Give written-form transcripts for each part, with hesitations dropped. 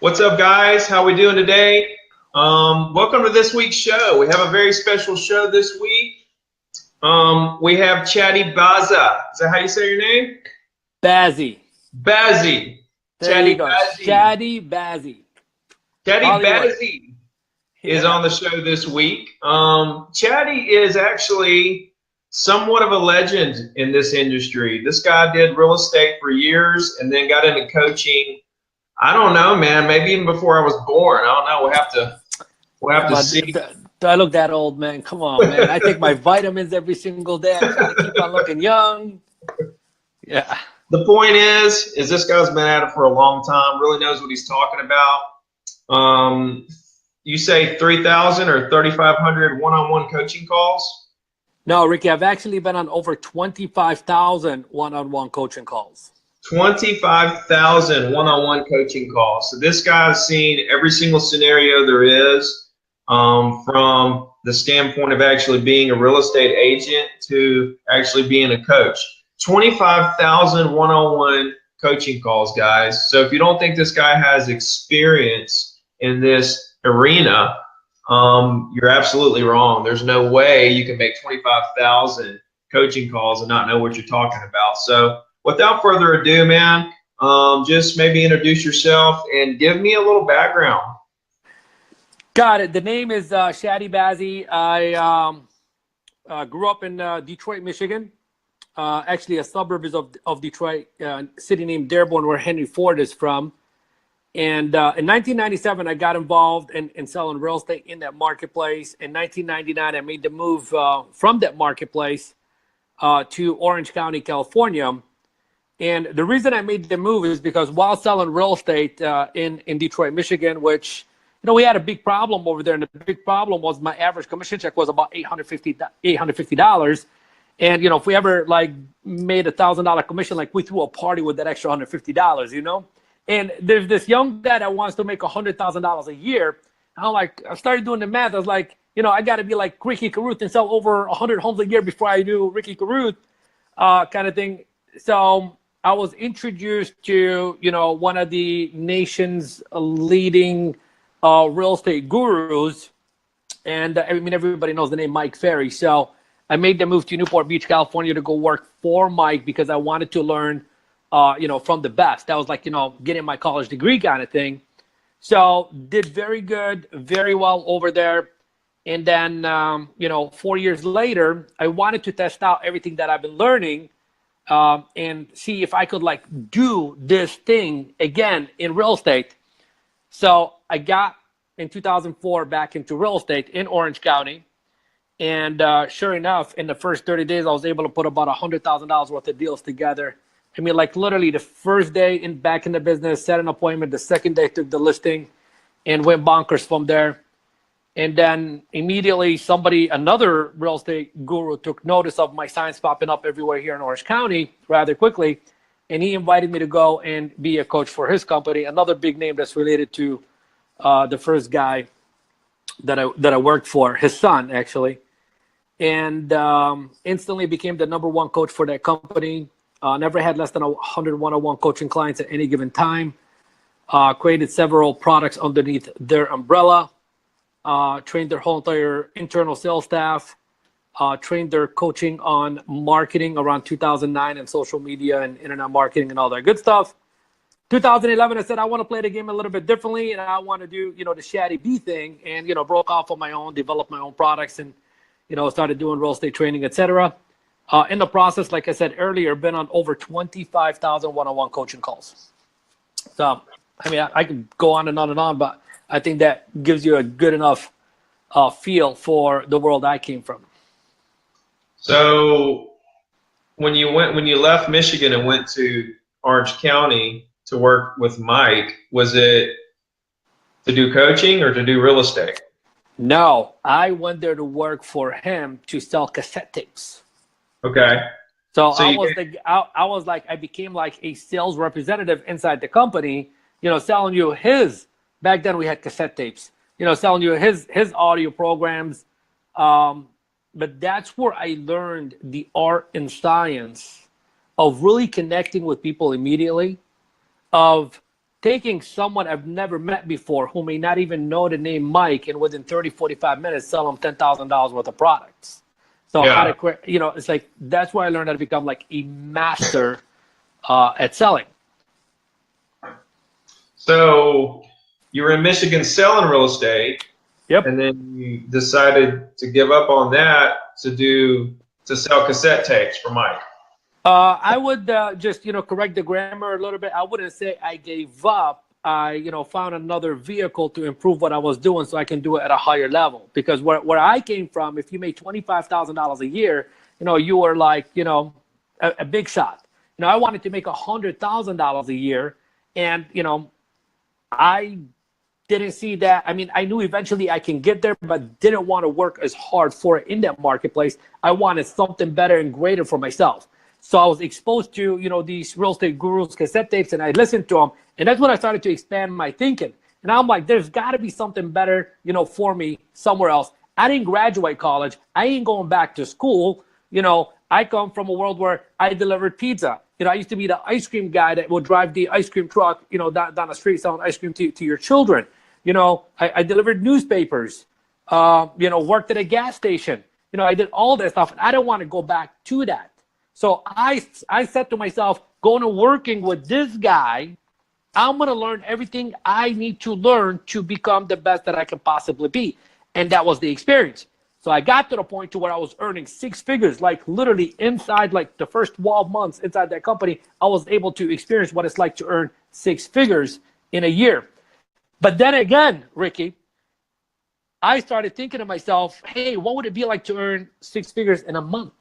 What's up, guys? How we doing today? Welcome to this week's show. We have a very special show this week. We have Shadi Bazzi. Is that how you say your name? Bazzi. Bazzi. Shadi Bazzi. Shadi Bazzi. Shadi Bazzi is on the show this week. Shadi is actually somewhat of a legend in this industry. This guy did real estate for years and then got into coaching. I don't know, man. Maybe even before I was born. I don't know. We'll have to see. Do I look that old, man? Come on, man. I take my vitamins every single day. I try to keep on looking young. Yeah. The point is this guy's been at it for a long time. Really knows what he's talking about. You say 3,000 or 3,500 one-on-one coaching calls? No, Ricky. I've actually been on over 25,000 one-on-one coaching calls. 25,000 one-on-one coaching calls. So this guy's seen every single scenario there is, from the standpoint of actually being a real estate agent to actually being a coach. 25,000 one-on-one coaching calls, guys. So if you don't think this guy has experience in this arena, you're absolutely wrong. There's no way you can make 25,000 coaching calls and not know what you're talking about. So without further ado, man, just maybe introduce yourself and give me a little background. Got it. The name is Shadi Bazzi. I grew up in Detroit, Michigan, actually a suburb of Detroit, city named Dearborn, where Henry Ford is from. And in 1997, I got involved in selling real estate in that marketplace. In 1999, I made the move from that marketplace to Orange County, California. And the reason I made the move is because while selling real estate in Detroit, Michigan, which, you know, we had a big problem over there. And the big problem was my average commission check was about $850. And, you know, if we ever like made $1,000 commission, like we threw a party with that extra $150, you know. And there's this young guy that wants to make $100,000 a year. And I started doing the math. I was like, you know, I got to be like Ricky Carruth and sell over 100 homes a year before I do Ricky Carruth kind of thing. So I was introduced to, you know, one of the nation's leading real estate gurus. And I mean, everybody knows the name Mike Ferry. So I made the move to Newport Beach, California to go work for Mike because I wanted to learn, you know, from the best. That was like, you know, getting my college degree kind of thing. So did very good, very well over there. And then, you know, 4 years later, I wanted to test out everything that I've been learning and see if I could like do this thing again in real estate. So I got in 2004 back into real estate in Orange County. And sure enough, in the first 30 days, I was able to put about $100,000 worth of deals together. I mean, like literally the first day back in the business, set an appointment. The second day took the listing and went bonkers from there. And then immediately another real estate guru took notice of my signs popping up everywhere here in Orange County rather quickly. And he invited me to go and be a coach for his company, another big name that's related to the first guy that I worked for, his son actually. And instantly became the #1 coach for that company. Never had less than 100 one-on-one coaching clients at any given time. Created several products underneath their umbrella. Trained their whole entire internal sales staff. Trained their coaching on marketing around 2009 and social media and internet marketing and all that good stuff. 2011, I said, I want to play the game a little bit differently and I want to do, you know, the Shadi B thing and, you know, broke off on my own, developed my own products and, you know, started doing real estate training, etc. In the process, like I said earlier, been on over 25,000 one-on-one coaching calls. So, I mean, I could go on and on and on, but I think that gives you a good enough feel for the world I came from. So when you left Michigan and went to Orange County to work with Mike, was it to do coaching or to do real estate? No, I went there to work for him to sell cassette tapes. Okay. So I became like a sales representative inside the company, you know, selling you his. Back then we had cassette tapes, you know, selling you his audio programs. But that's where I learned the art and science of really connecting with people immediately, of taking someone I've never met before who may not even know the name Mike, and within 30, 45 minutes, sell them $10,000 worth of products. So how to create, you know, it's like, that's where I learned how to become like a master at selling. So you were in Michigan selling real estate. Yep. And then you decided to give up on that to sell cassette tapes for Mike. I would just, you know, correct the grammar a little bit. I wouldn't say I gave up. I, you know, found another vehicle to improve what I was doing so I can do it at a higher level. Because where I came from, if you made $25,000 a year, you know, you were like, you know, a big shot. You know, I wanted to make $100,000 a year. And, you know, I didn't see that. I mean, I knew eventually I can get there, but didn't want to work as hard for it in that marketplace. I wanted something better and greater for myself. So I was exposed to, you know, these real estate gurus, cassette tapes, and I listened to them. And that's when I started to expand my thinking. And I'm like, there's got to be something better, you know, for me somewhere else. I didn't graduate college. I ain't going back to school. You know, I come from a world where I delivered pizza. You know, I used to be the ice cream guy that would drive the ice cream truck, you know, down the street selling ice cream to your children. You know, I delivered newspapers, you know, worked at a gas station. You know, I did all that stuff. And I don't want to go back to that. So I said to myself, going to working with this guy, I'm going to learn everything I need to learn to become the best that I can possibly be. And that was the experience. So I got to the point to where I was earning six figures, like literally inside like the first 12 months inside that company, I was able to experience what it's like to earn six figures in a year. But then again, Ricky, I started thinking to myself, hey, what would it be like to earn six figures in a month?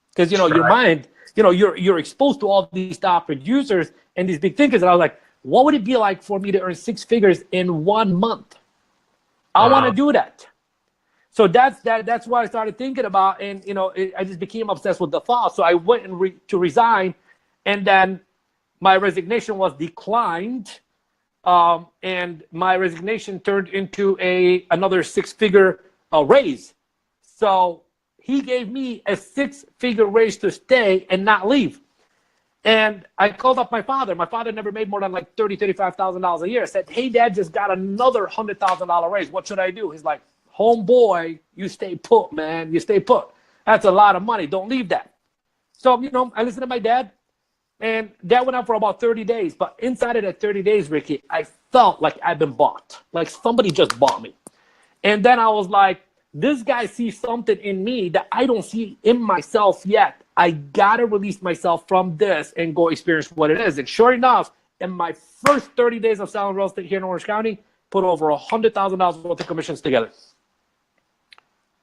Because, you know, your mind, you know, you're exposed to all these top producers and these big thinkers. And I was like, what would it be like for me to earn six figures in 1 month? I want to do that. So that's what I started thinking about. And, you know, I just became obsessed with the thought. So I went to resign. And then my resignation was declined. And my resignation turned into another six-figure raise. So he gave me a six-figure raise to stay and not leave. And I called up my father. My father never made more than like $35,000 a year. I said, hey, Dad, just got another $100,000 raise. What should I do? He's like, homeboy, you stay put, man. You stay put. That's a lot of money. Don't leave that. So, you know, I listened to my dad. And that went on for about 30 days. But inside of that 30 days, Ricky, I felt like I've been bought. Like somebody just bought me. And then I was like, this guy sees something in me that I don't see in myself yet. I got to release myself from this and go experience what it is. And sure enough, in my first 30 days of selling real estate here in Orange County, put over $100,000 worth of commissions together.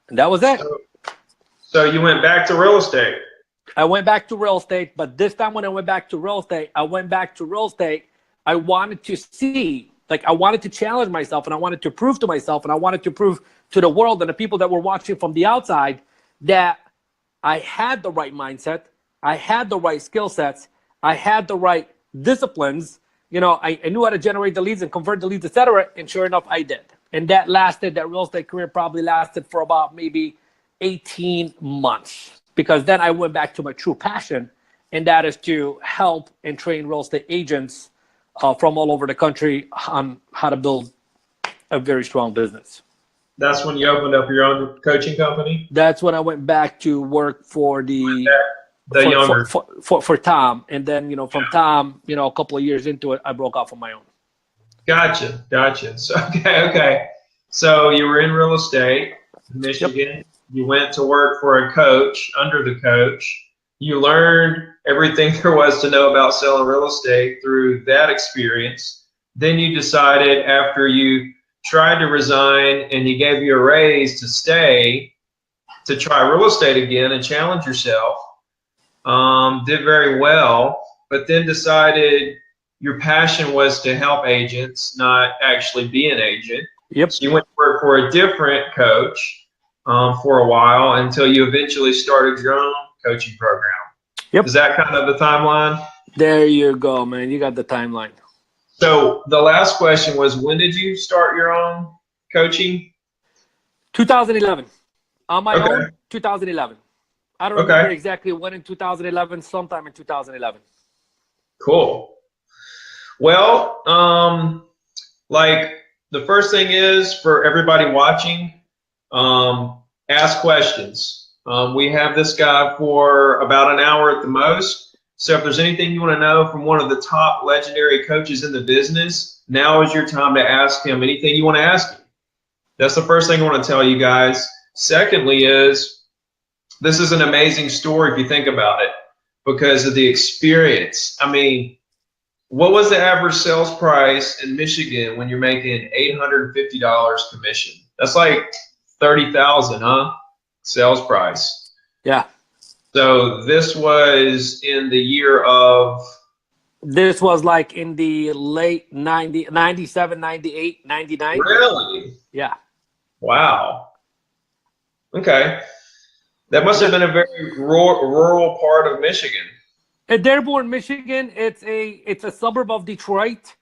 And that was it. So you went back to real estate. I went back to real estate, but this time when I went back to real estate, I wanted to see, like I wanted to challenge myself, and I wanted to prove to myself, and I wanted to prove to the world and the people that were watching from the outside that I had the right mindset, I had the right skill sets, I had the right disciplines. You know, I knew how to generate the leads and convert the leads, etc. And sure enough, I did. And that real estate career probably lasted for about maybe 18 months. Because then I went back to my true passion, and that is to help and train real estate agents from all over the country on how to build a very strong business. That's when you opened up your own coaching company? That's when I went back to work for for Tom. And then, you know, from Tom, you know, a couple of years into it, I broke off on my own. Gotcha. So, okay. So you were in real estate in Michigan. Yep. You went to work for a coach, under the coach. You learned everything there was to know about selling real estate through that experience. Then you decided, after you tried to resign and he gave you a raise to stay, to try real estate again and challenge yourself. Did very well, but then decided your passion was to help agents, not actually be an agent. Yep. So you went to work for a different coach for a while until you eventually started your own coaching program. Yep. Is that kind of the timeline? There you go, man. You got the timeline. So the last question was, when did you start your own coaching? 2011. On my own, 2011. I don't remember exactly when in 2011, sometime in 2011. Cool. Well, like the first thing is for everybody watching, ask questions. We have this guy for about an hour at the most. So if there's anything you want to know from one of the top legendary coaches in the business, now is your time to ask him anything you want to ask him. That's the first thing I want to tell you guys. Secondly is, this is an amazing story if you think about it, because of the experience. I mean, what was the average sales price in Michigan when you're making $850 commission? That's like 30,000, huh? Sales price. Yeah. So this was in the year of. This was like in the late 90, 97, 98, 99. Really? Yeah. Wow. Okay. That must have been a very rural part of Michigan. In Dearborn, Michigan, it's a suburb of Detroit.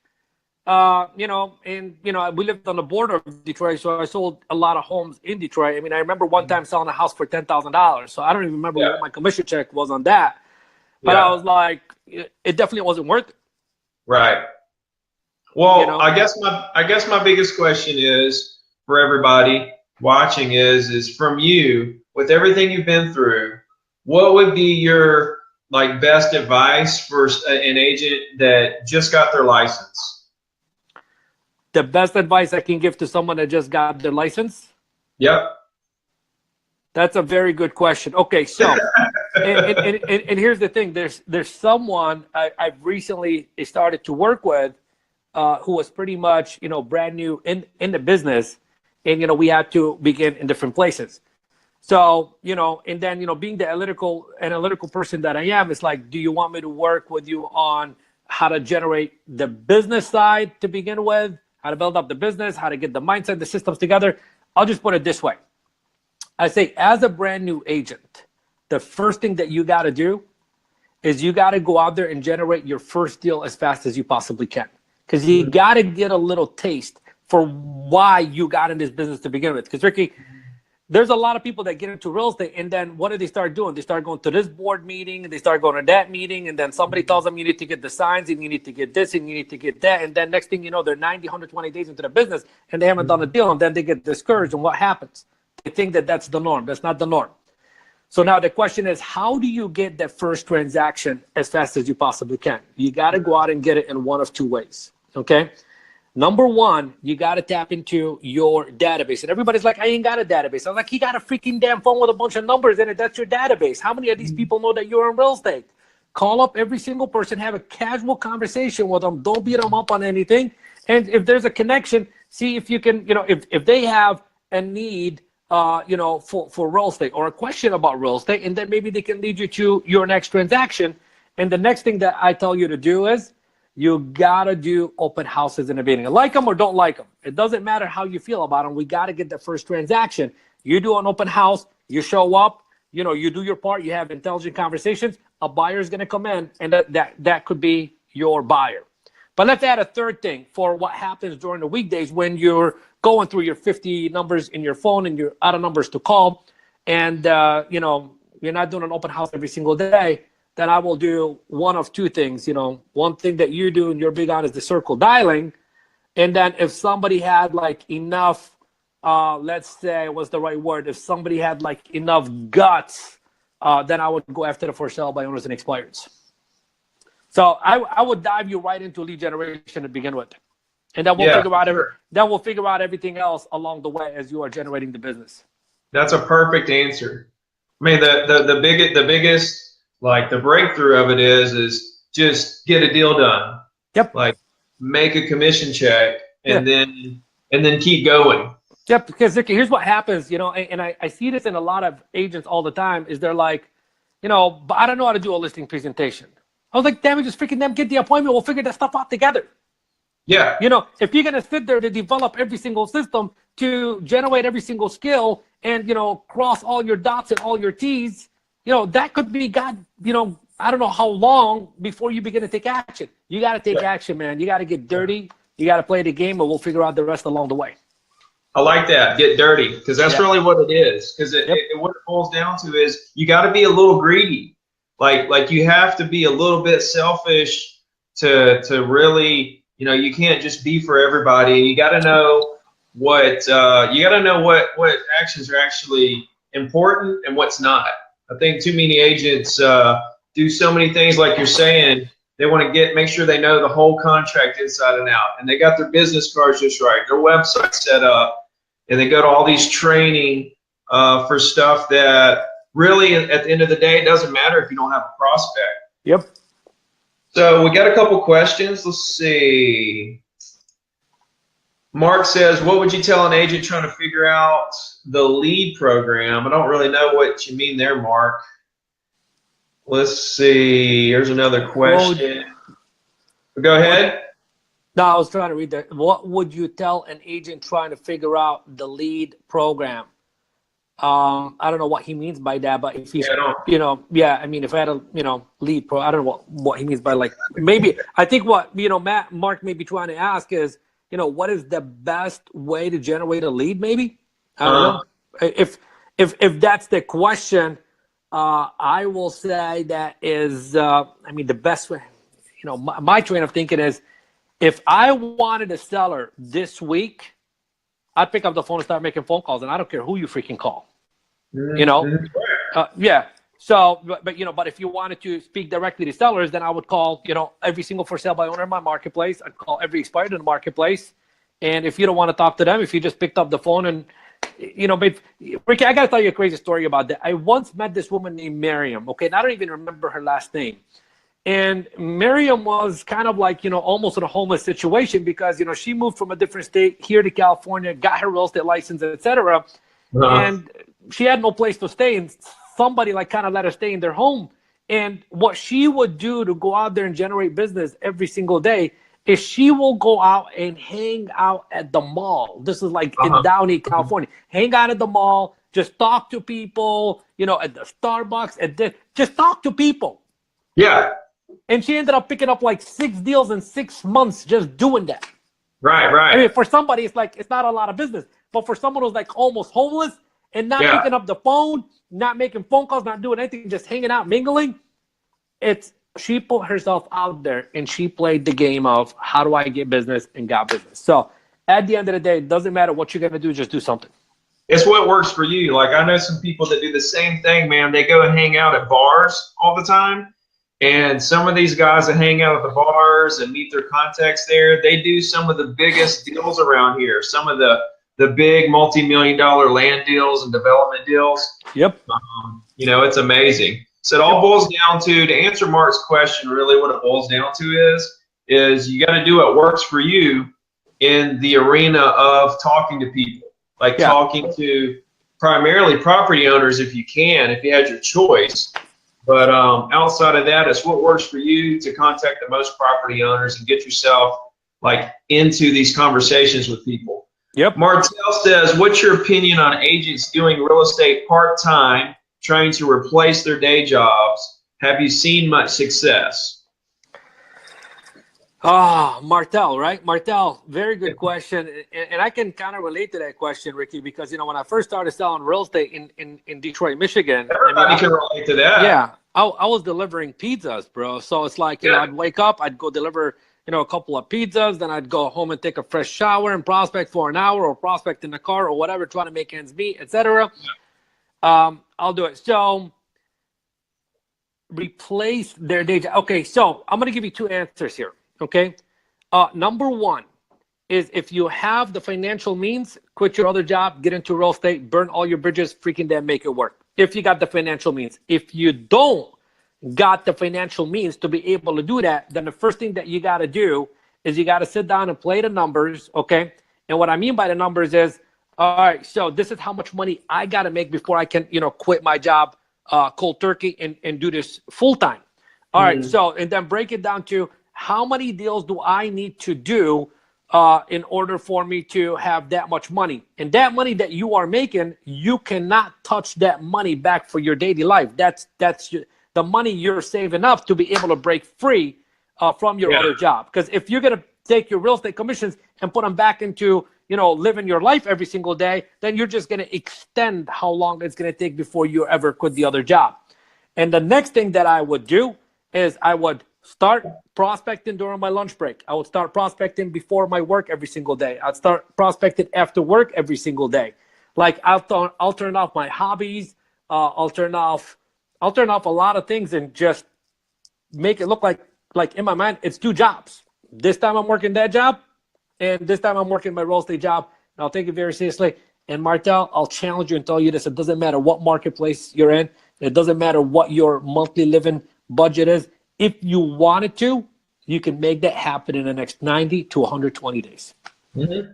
You know, and you know, we lived on the border of Detroit, so I sold a lot of homes in Detroit. I mean, I remember one time selling a house for $10,000. So I don't even remember what my commission check was on that. But I was like, it definitely wasn't worth it. Right. Well, You know? I guess my biggest question is for everybody watching is from you, with everything you've been through, what would be your like best advice for an agent that just got their license? The best advice I can give to someone that just got their license? Yep. That's a very good question. Okay, so and here's the thing. There's someone I've recently started to work with who was pretty much, you know, brand new in the business, and you know, we had to begin in different places. So, you know, and then, you know, being the analytical person that I am, it's like, do you want me to work with you on how to generate the business side to begin with, how to build up the business, how to get the mindset, the systems together? I'll just put it this way. I say, as a brand new agent, the first thing that you got to do is you got to go out there and generate your first deal as fast as you possibly can. Because you got to get a little taste for why you got in this business to begin with. Because Ricky, there's a lot of people that get into real estate, and then what do they start doing? They start going to this board meeting, and they start going to that meeting, and then somebody tells them you need to get the signs, and you need to get this, and you need to get that, and then next thing you know, they're 90, 120 days into the business, and they haven't done a deal, and then they get discouraged, and what happens? They think that that's the norm. That's not the norm. So now the question is, how do you get that first transaction as fast as you possibly can? You got to go out and get it in one of two ways, okay? Number one, you got to tap into your database. And everybody's like, I ain't got a database. I'm like, you got a freaking damn phone with a bunch of numbers in it. That's your database. How many of these people know that you're in real estate? Call up every single person, have a casual conversation with them. Don't beat them up on anything. And if there's a connection, see if you can, you know, if they have a need, you know, for real estate or a question about real estate, and then maybe they can lead you to your next transaction. And the next thing that I tell you to do is, you gotta do open houses in the beginning. Like them or don't like them. It doesn't matter how you feel about them. We gotta get the first transaction. You do an open house, you show up, you know, you do your part, you have intelligent conversations, a buyer's gonna come in, and that could be your buyer. But let's add a third thing for what happens during the weekdays when you're going through your 50 numbers in your phone and you're out of numbers to call, and you know, you're not doing an open house every single day. Then I will do one of two things. You know, one thing that you do and you're big on is the circle dialing. And then if somebody had like enough, let's say, what's the right word? If somebody had like enough guts, then I would go after the for sale by owners and expireds. So I would dive you right into lead generation to begin with. And then we'll figure out everything else along the way as you are generating the business. That's a perfect answer. I mean, the biggest, like the breakthrough of it is just get a deal done. Yep. Like make a commission check and then keep going. Yep. Because here's what happens, you know, and I see this in a lot of agents all the time, is they're like, you know, but I don't know how to do a listing presentation. I was like, damn it, just freaking them, get the appointment. We'll figure that stuff out together. Yeah. You know, if you're gonna sit there to develop every single system, to generate every single skill, and you know, cross all your dots and all your T's, you know, that could be you know, I don't know how long before you begin to take action. You got to take action, man. You got to get dirty. You got to play the game, and we'll figure out the rest along the way. I like that. Get dirty, because that's really what it is. Because what it boils down to is you got to be a little greedy. Like you have to be a little bit selfish to really, you know, you can't just be for everybody. You got to know what what actions are actually important and what's not. I think too many agents do so many things, like you're saying. They want to make sure they know the whole contract inside and out, and they got their business cards just right, their website set up, and they go to all these training for stuff that really, at the end of the day, it doesn't matter if you don't have a prospect. Yep. So we got a couple questions. Let's see. Mark says, what would you tell an agent trying to figure out the lead program? I don't really know what you mean there, Mark. Let's see. Here's another question. Go ahead. No, I was trying to read that. What would you tell an agent trying to figure out the lead program? I don't know what he means by that, but if he's, you know, yeah, I mean, if I had a, you know, lead pro, I don't know what he means by, like, maybe, I think what, you know, Mark may be trying to ask is, you know, what is the best way to generate a lead, maybe? I don't know. If that's the question, I will say that is, I mean, the best way, you know, my train of thinking is, if I wanted a seller this week, I'd pick up the phone and start making phone calls, and I don't care who you freaking call, you know? Yeah. So, but you know, but if you wanted to speak directly to sellers, then I would call, you know, every single for sale by owner in my marketplace. I'd call every expired in the marketplace. And if you don't want to talk to them, if you just picked up the phone and, you know, but Ricky, I got to tell you a crazy story about that. I once met this woman named Miriam. Okay. And I don't even remember her last name. And Miriam was kind of like, you know, almost in a homeless situation because, you know, she moved from a different state here to California, got her real estate license, etc. And she had no place to stay. And somebody like kind of let her stay in their home. And what she would do to go out there and generate business every single day is she will go out and hang out at the mall. This is like in Downey, California. Hang out at the mall, just talk to people, you know, at the Starbucks, at this, just talk to people. Yeah. And she ended up picking up like 6 deals in 6 months just doing that. Right. I mean, for somebody, it's like, it's not a lot of business. But for someone who's like almost homeless and not picking up the phone, not making phone calls, not doing anything, just hanging out, mingling, she put herself out there and she played the game of how do I get business and got business. So at the end of the day, it doesn't matter what you're going to do, just do something. It's what works for you. Like, I know some people that do the same thing, man. They go and hang out at bars all the time. And some of these guys that hang out at the bars and meet their contacts there, they do some of the biggest deals around here. Some of the big multi-million-dollar land deals and development deals. Yep. You know, it's amazing. So it all boils down to answer Mark's question, really what it boils down to is you got to do what works for you in the arena of talking to people. Like talking to primarily property owners if you can, if you had your choice. But outside of that, it's what works for you to contact the most property owners and get yourself like into these conversations with people. Yep. Martel says, what's your opinion on agents doing real estate part-time, trying to replace their day jobs? Have you seen much success? Martel, right? Martel, very good question. And I can kind of relate to that question, Ricky, because, you know, when I first started selling real estate in Detroit, Michigan. Everybody can relate to that. Yeah. I was delivering pizzas, bro. So it's like, you know, I'd wake up, I'd go deliver, you know, a couple of pizzas, then I'd go home and take a fresh shower and prospect for an hour or prospect in the car or whatever, trying to make ends meet, etc. I'll do it. So replace their day job. Okay, so I'm going to give you 2 answers here. Okay. Number 1 is if you have the financial means, quit your other job, get into real estate, burn all your bridges, freaking then make it work. If you got the financial means. If you don't got the financial means to be able to do that, then the first thing that you got to do is you got to sit down and play the numbers. Okay. And what I mean by the numbers is, all right, so this is how much money I got to make before I can, you know, quit my job cold turkey and do this full time. All right. So, and then break it down to, how many deals do I need to do in order for me to have that much money? And that money that you are making, you cannot touch that money back for your daily life. That's the money you're saving up to be able to break free from your other job. Because if you're going to take your real estate commissions and put them back into, you know, living your life every single day, then you're just going to extend how long it's going to take before you ever quit the other job. And the next thing that I would do is I would Start prospecting during my lunch break. I would start prospecting before my work every single day. I'd start prospecting after work every single day. Like I'll turn off my hobbies. I'll turn off a lot of things and just make it look like in my mind it's two jobs. This time I'm working that job, and this time I'm working my real estate job. And I'll take it very seriously. And Martel, I'll challenge you and tell you this: it doesn't matter what marketplace you're in. It doesn't matter what your monthly living budget is. If you wanted to, you can make that happen in the next 90 to 120 days. Mm-hmm.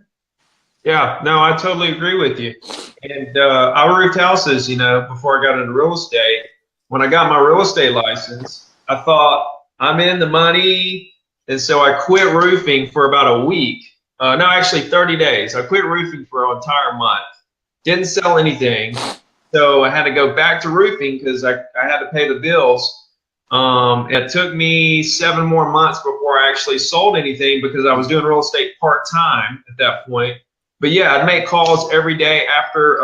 Yeah, no, I totally agree with you. And I roofed houses, before I got into real estate. When I got my real estate license, I thought I'm in the money. And so I quit roofing for about a week. No, actually 30 days. I quit roofing for an entire month. Didn't sell anything. So I had to go back to roofing because I had to pay the bills. It took me 7 more months before I actually sold anything because I was doing real estate part-time at that point. But yeah, I'd make calls every day after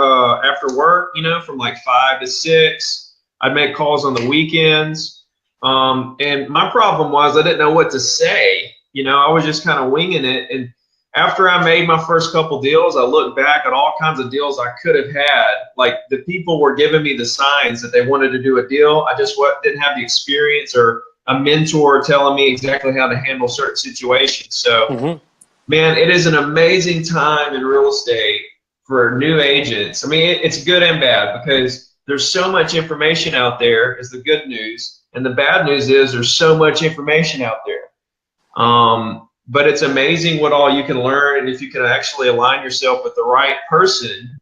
work, from like 5 to 6. I'd make calls on the weekends. And my problem was I didn't know what to say. I was just kind of winging it. And after I made my first couple deals, I looked back at all kinds of deals I could have had. Like the people were giving me the signs that they wanted to do a deal. I just didn't have the experience or a mentor telling me exactly how to handle certain situations. So, man, it is an amazing time in real estate for new agents. I mean, it's good and bad because there's so much information out there is the good news. And the bad news is there's so much information out there. But it's amazing what all you can learn, and if you can actually align yourself with the right person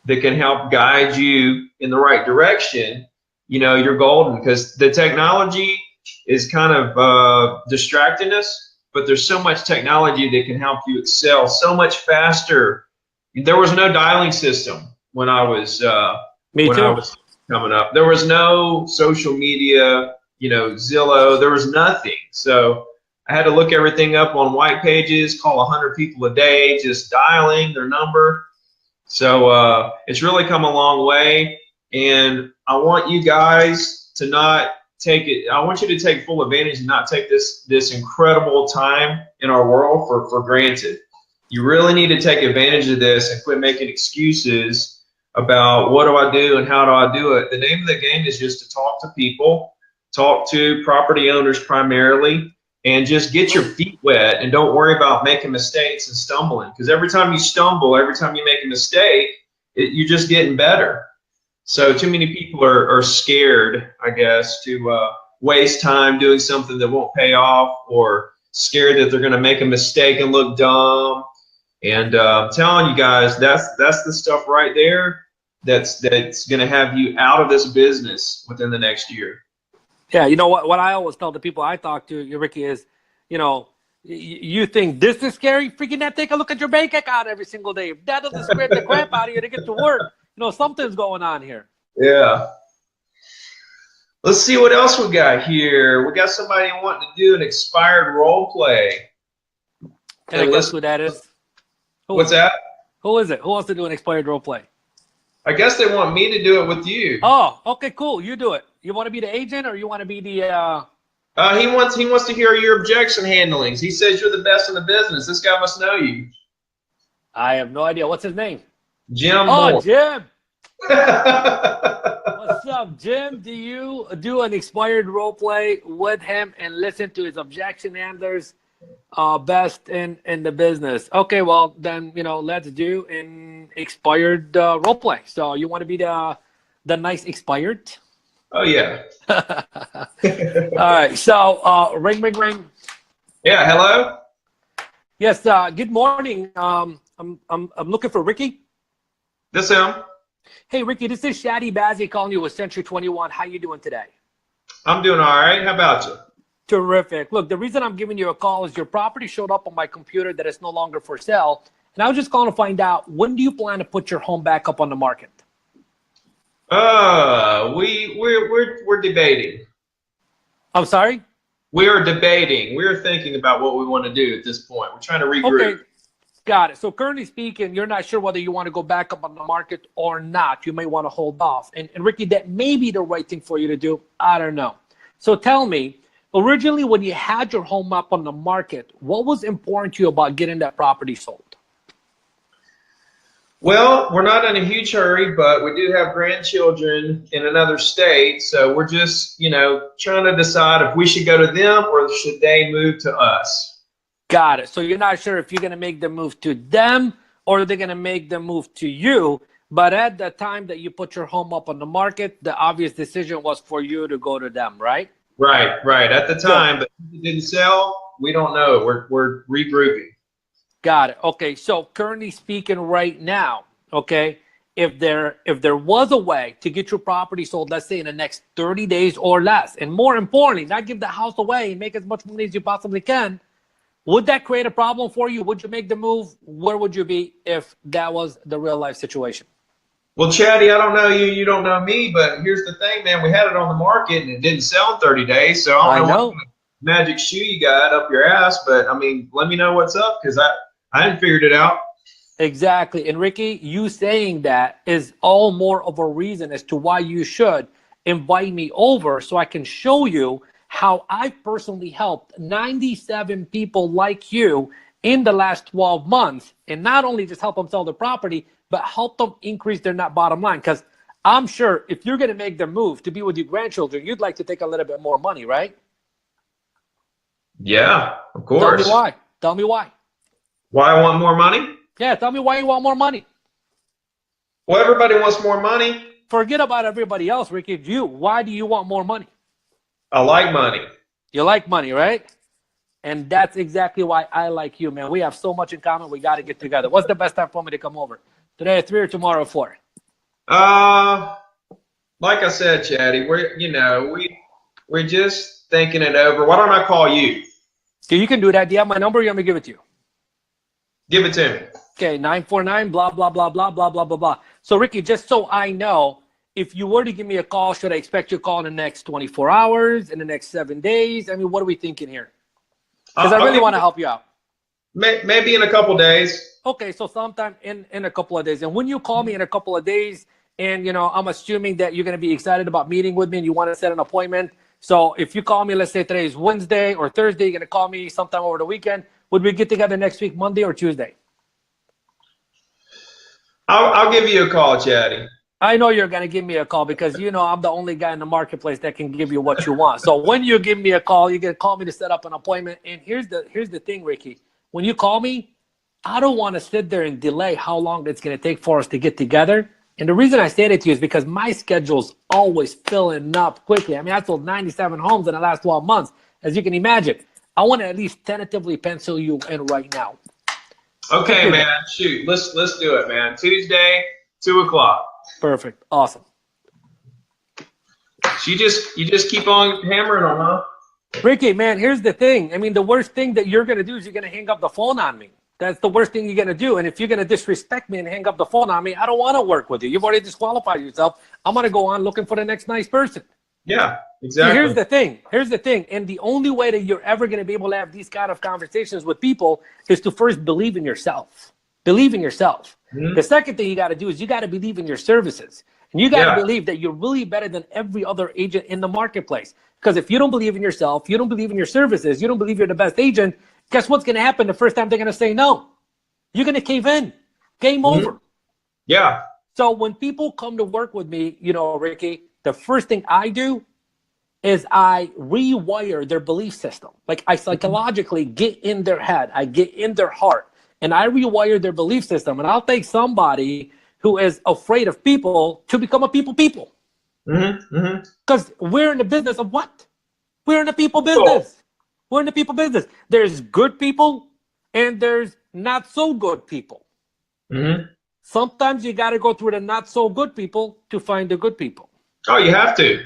that can help guide you in the right direction, you're golden. Because the technology is kind of distracting us, but there's so much technology that can help you excel so much faster. There was no dialing system when I was I was coming up. There was no social media, Zillow. There was nothing. So I had to look everything up on white pages, call 100 people a day, just dialing their number. So it's really come a long way. And I want you guys to not take it. I want you to take full advantage and not take this incredible time in our world for granted. You really need to take advantage of this and quit making excuses about what do I do and how do I do it. The name of the game is just to talk to people, talk to property owners primarily, and just get your feet wet and don't worry about making mistakes and stumbling. Because every time you stumble, every time you make a mistake, you're just getting better. So too many people are scared, I guess, to waste time doing something that won't pay off, or scared that they're going to make a mistake and look dumb. And I'm telling you guys, that's the stuff right there that's going to have you out of this business within the next year. Yeah, what I always tell the people I talk to, Ricky, is, you think this is scary? Freaking that, take a look at your bank account every single day. If that doesn't scrape the crap out of you to get to work, something's going on here. Yeah. Let's see what else we got here. We got somebody wanting to do an expired role play. Can I guess who that is? What's that? Who is it? Who wants to do an expired role play? I guess they want me to do it with you. Oh, okay, cool. You do it. You want to be the agent, or you want to be the? He wants to hear your objection handlings. He says you're the best in the business. This guy must know you. I have no idea. What's his name? Jim. Oh, Moore. Jim. What's up, Jim? Do you do an expired role play with him and listen to his objection handlers? Best in the business. Okay, well then let's do an expired role play. So you want to be the nice expired? Oh yeah. All right. So ring, ring, ring. Yeah. Hello. Yes. Good morning. I'm looking for Ricky. This him. Hey Ricky, this is Shadi Bazzi calling you with Century 21. How you doing today? I'm doing all right. How about you? Terrific. Look, the reason I'm giving you a call is your property showed up on my computer that it's no longer for sale. And I was just calling to find out, when do you plan to put your home back up on the market? We're debating. I'm sorry? We are debating. We're thinking about what we want to do at this point. We're trying to regroup. Okay. Got it. So currently speaking, you're not sure whether you want to go back up on the market or not. You may want to hold off. And Ricky, that may be the right thing for you to do. I don't know. So tell me, Originally, when you had your home up on the market, what was important to you about getting that property sold? Well, we're not in a huge hurry, but we do have grandchildren in another state. So we're just, trying to decide if we should go to them or should they move to us. Got it. So you're not sure if you're going to make the move to them or they're going to make the move to you. But at the time that you put your home up on the market, the obvious decision was for you to go to them, right? Right. At the time, but if it didn't sell, we don't know. We're regrouping. Got it. Okay. So currently speaking right now, okay, if there was a way to get your property sold, let's say in the next 30 days or less, and more importantly, not give the house away and make as much money as you possibly can, would that create a problem for you? Would you make the move? Where would you be if that was the real life situation? Well, Shadi, I don't know you, you don't know me, but here's the thing, man. We had it on the market and it didn't sell in 30 days. So I don't know what magic shoe you got up your ass, but I mean, let me know what's up because I hadn't figured it out. Exactly. And Ricky, you saying that is all more of a reason as to why you should invite me over so I can show you how I personally helped 97 people like you in the last 12 months, and not only just help them sell their property, but help them increase their net bottom line. Because I'm sure if you're going to make the move to be with your grandchildren, you'd like to take a little bit more money, right? Yeah, of course. Tell me why. Tell me why. Why I want more money? Yeah, tell me why you want more money. Well, everybody wants more money. Forget about everybody else, Ricky. Why do you want more money? I like money. You like money, right? And that's exactly why I like you, man. We have so much in common. We got to get together. What's the best time for me to come over? Today at 3 or tomorrow at 4? Like I said, Shadi, we're just thinking it over. Why don't I call you? So you can do that. Do you have my number? You want me to give it to you? Give it to me. Okay, 949, blah, blah, blah, blah, blah, blah, blah, blah. So, Ricky, just so I know, if you were to give me a call, should I expect your call in the next 24 hours, in the next 7 days? I mean, what are we thinking here? Because I really want to help you out. Maybe in a couple days. Okay, so sometime in a couple of days. And when you call me in a couple of days, and, I'm assuming that you're going to be excited about meeting with me and you want to set an appointment. So if you call me, let's say today is Wednesday or Thursday, you're going to call me sometime over the weekend. Would we get together next week, Monday or Tuesday? I'll give you a call, Shadi. I know you're going to give me a call because, I'm the only guy in the marketplace that can give you what you want. So when you give me a call, you're going to call me to set up an appointment. And here's the thing, Ricky. When you call me, I don't want to sit there and delay how long it's going to take for us to get together. And the reason I say that to you is because my schedule's always filling up quickly. I mean, I sold 97 homes in the last 12 months. As you can imagine, I want to at least tentatively pencil you in right now. Okay, man. Shoot. Let's do it, man. Tuesday, 2 o'clock. Perfect. Awesome. You just keep on hammering on, huh? Ricky, man, here's the thing. I mean, the worst thing that you're going to do is you're going to hang up the phone on me. That's the worst thing you're going to do. And if you're going to disrespect me and hang up the phone on me, I don't want to work with you. You've already disqualified yourself. I'm going to go on looking for the next nice person. Yeah, exactly. See, here's the thing. And the only way that you're ever going to be able to have these kind of conversations with people is to first believe in yourself. Believe in yourself. Mm-hmm. The second thing you got to do is you got to believe in your services. And you got to believe that you're really better than every other agent in the marketplace. Because if you don't believe in yourself, you don't believe in your services, you don't believe you're the best agent, guess what's going to happen the first time they're going to say no? You're going to cave in. Game over. Yeah. So when people come to work with me, Ricky, the first thing I do is I rewire their belief system. Like I psychologically get in their head, I get in their heart, and I rewire their belief system. And I'll take somebody who is afraid of people to become a people. Because we're in the business of what? We're in the people business. We're in the people business. There's good people and there's not so good people. Sometimes you got to go through the not so good people to find the good people. Oh, you have to.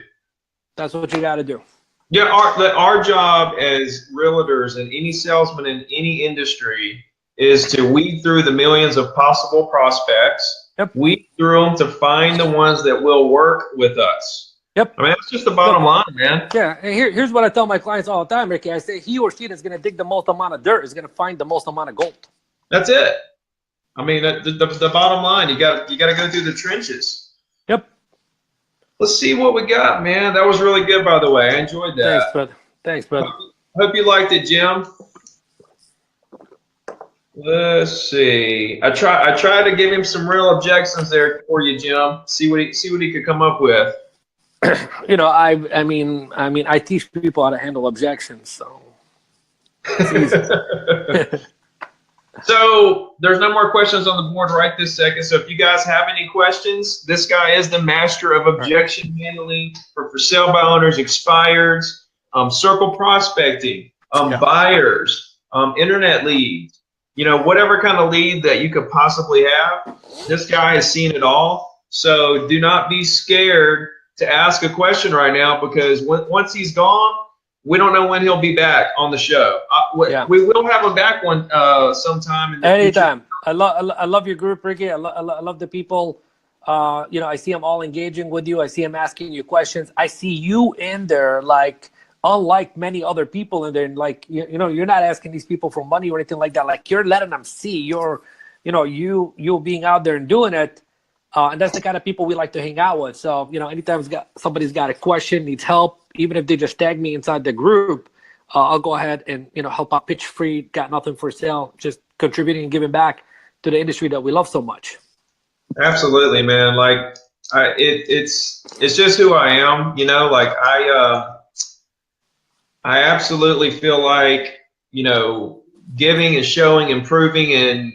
That's what you got to do. Yeah, our job as realtors and any salesman in any industry is to weed through the millions of possible prospects, weed through them to find the ones that will work with us. Yep. I mean, that's just the bottom line, man. Yeah, and here's what I tell my clients all the time, Ricky. I say he or she that's going to dig the most amount of dirt is going to find the most amount of gold. That's it. I mean, the bottom line, you got to go through the trenches. Yep. Let's see what we got, man. That was really good, by the way. I enjoyed that. Thanks, brother. Thanks, brother. Hope you liked it, Jim. Let's see. I tried to give him some real objections there for you, Jim. See what he could come up with. You know, I mean, I teach people how to handle objections, so it's easy. So there's no more questions on the board right this second. So if you guys have any questions, this guy is the master of objection handling for sale by owners, expireds, circle prospecting, buyers, internet leads. You know, whatever kind of lead that you could possibly have, this guy has seen it all. So do not be scared to ask a question right now, because once he's gone, we don't know when he'll be back on the show. We will have him back sometime in the Anytime. future. I love your group, Ricky. I love the people. You know, I see them all engaging with you. I see them asking you questions. I see you in there, like, unlike many other people in there. And like, you know, you're not asking these people for money or anything like that. Like, you're letting them see you being out there and doing it. And that's the kind of people we like to hang out with. So, you know, anytime somebody's got a question, needs help, even if they just tag me inside the group, I'll go ahead and, you know, help out pitch free, got nothing for sale, just contributing and giving back to the industry that we love so much. Absolutely, man. Like, it's just who I am, you know, like I absolutely feel like, you know, giving and showing and proving and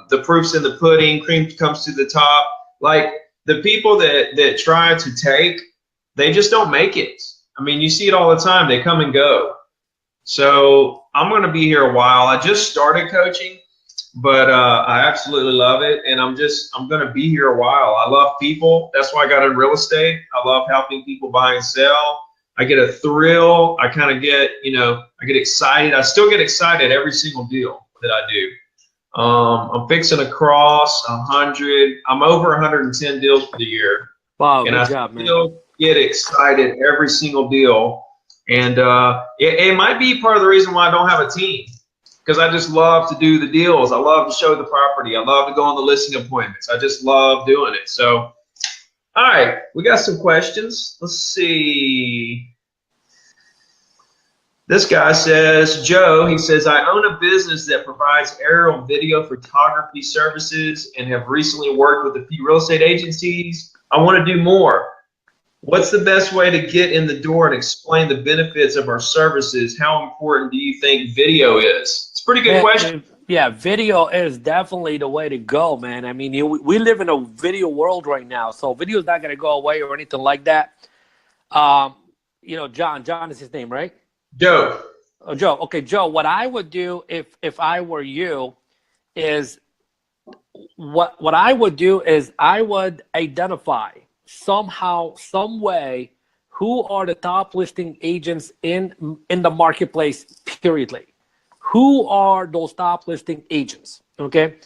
the proof's in the pudding, cream comes to the top. Like, the people that try to take, they just don't make it. I mean, you see it all the time. They come and go. So I'm going to be here a while. I just started coaching, but I absolutely love it. And I'm going to be here a while. I love people. That's why I got in real estate. I love helping people buy and sell. I get a thrill. I kind of get, you know, I get excited. I still get excited every single deal that I do. I'm fixing to cross 100. I'm over 110 deals for the year. Wow, and good job, man. Still get excited every single deal. And it might be part of the reason why I don't have a team, because I just love to do the deals. I love to show the property. I love to go on the listing appointments. I just love doing it. So, all right, we got some questions. Let's see. This guy says, Joe, he says, I own a business that provides aerial video photography services and have recently worked with a few real estate agencies. I want to do more. What's the best way to get in the door and explain the benefits of our services? How important do you think video is? It's a pretty good question. Yeah, video is definitely the way to go, man. I mean, we live in a video world right now, so video is not going to go away or anything like that. You know, John is his name, right? Joe. Oh, Joe. Okay, Joe, what I would do if I were you is what I would do is I would identify somehow, some way, who are the top listing agents in the marketplace, periodly. Who are those top listing agents? Okay.